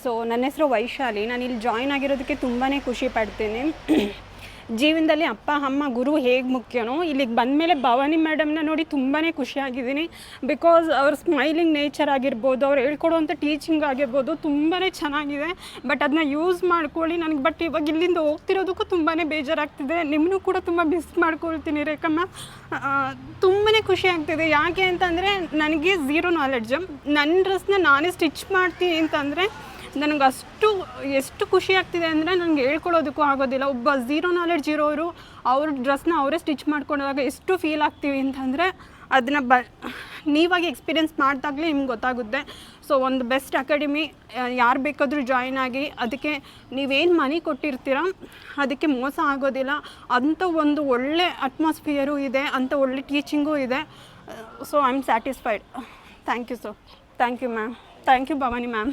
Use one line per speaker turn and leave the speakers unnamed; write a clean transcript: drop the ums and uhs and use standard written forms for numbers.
So ನನ್ನ ಹೆಸರು ವೈಶಾಲಿ. ನಾನು ಇಲ್ಲಿ ಜಾಯ್ನ್ ಆಗಿರೋದಕ್ಕೆ ತುಂಬಾ ಖುಷಿ ಪಡ್ತೀನಿ. ಜೀವನದಲ್ಲಿ ಅಪ್ಪ ಅಮ್ಮ ಗುರು ಹೇಗೆ ಮುಖ್ಯನೋ ಇಲ್ಲಿಗೆ ಬಂದಮೇಲೆ ಭವಾನಿ ಮೇಡಮ್ನ ನೋಡಿ ತುಂಬಾ ಖುಷಿಯಾಗಿದ್ದೀನಿ. ಬಿಕಾಸ್ ಅವ್ರ ಸ್ಮೈಲಿಂಗ್ ನೇಚರ್ ಆಗಿರ್ಬೋದು, ಅವ್ರು ಹೇಳ್ಕೊಡುವಂಥ ಟೀಚಿಂಗ್ ಆಗಿರ್ಬೋದು ತುಂಬಾ ಚೆನ್ನಾಗಿದೆ. ಬಟ್ ಅದನ್ನ ಯೂಸ್ ಮಾಡ್ಕೊಳ್ಳಿ. ನನಗೆ ಬಟ್ ಇವಾಗ ಇಲ್ಲಿಂದ ಹೋಗ್ತಿರೋದಕ್ಕೂ ತುಂಬಾ ಬೇಜಾರಾಗ್ತಿದೆ. ನಿಮ್ಮನ್ನೂ ಕೂಡ ತುಂಬ ಮಿಸ್ ಮಾಡ್ಕೊಳ್ತೀನಿ ರೇಖಾ ಮ್ಯಾಮ್. ತುಂಬಾ ಖುಷಿ ಆಗ್ತಿದೆ. ಯಾಕೆ ಅಂತಂದರೆ ನನಗೆ ಝೀರೋ ನಾಲೆಡ್ಜ್. ನನ್ನ ಡ್ರೆಸ್ನ ನಾನೇ ಸ್ಟಿಚ್ ಮಾಡ್ತೀನಿ ಅಂತಂದರೆ ನನಗೆ ಎಷ್ಟು ಖುಷಿ ಆಗ್ತಿದೆ ಅಂದರೆ ನನಗೆ ಹೇಳ್ಕೊಳ್ಳೋದಕ್ಕೂ ಆಗೋದಿಲ್ಲ. ಒಬ್ಬ ಝೀರೋ ನಾಲೆಡ್ಜ್ ಇರೋರು ಅವ್ರ ಡ್ರೆಸ್ನ ಅವರೇ ಸ್ಟಿಚ್ ಮಾಡ್ಕೊಂಡಾಗ ಎಷ್ಟು ಫೀಲ್ ಆಗ್ತೀವಿ ಅಂತಂದರೆ ಅದನ್ನು ನೀವಾಗಿ ಎಕ್ಸ್ಪೀರಿಯೆನ್ಸ್ ಮಾಡಿದಾಗಲೇ ನಿಮ್ಗೆ ಗೊತ್ತಾಗುತ್ತೆ. ಸೊ ಒಂದು ಬೆಸ್ಟ್ ಅಕಾಡೆಮಿ ಯಾರು ಬೇಕಾದರೂ ಜಾಯ್ನ್ ಆಗಿ, ಅದಕ್ಕೆ ನೀವೇನು ಮನಿ ಕೊಟ್ಟಿರ್ತೀರ ಅದಕ್ಕೆ ಮೋಸ ಆಗೋದಿಲ್ಲ. ಅಂಥ ಒಂದು ಒಳ್ಳೆ ಅಟ್ಮಾಸ್ಫಿಯರು ಇದೆ, ಅಂಥ ಒಳ್ಳೆ ಟೀಚಿಂಗೂ ಇದೆ. So I am satisfied. Thank you sir. Thank you ma'am. Thank you Bhavani ma'am.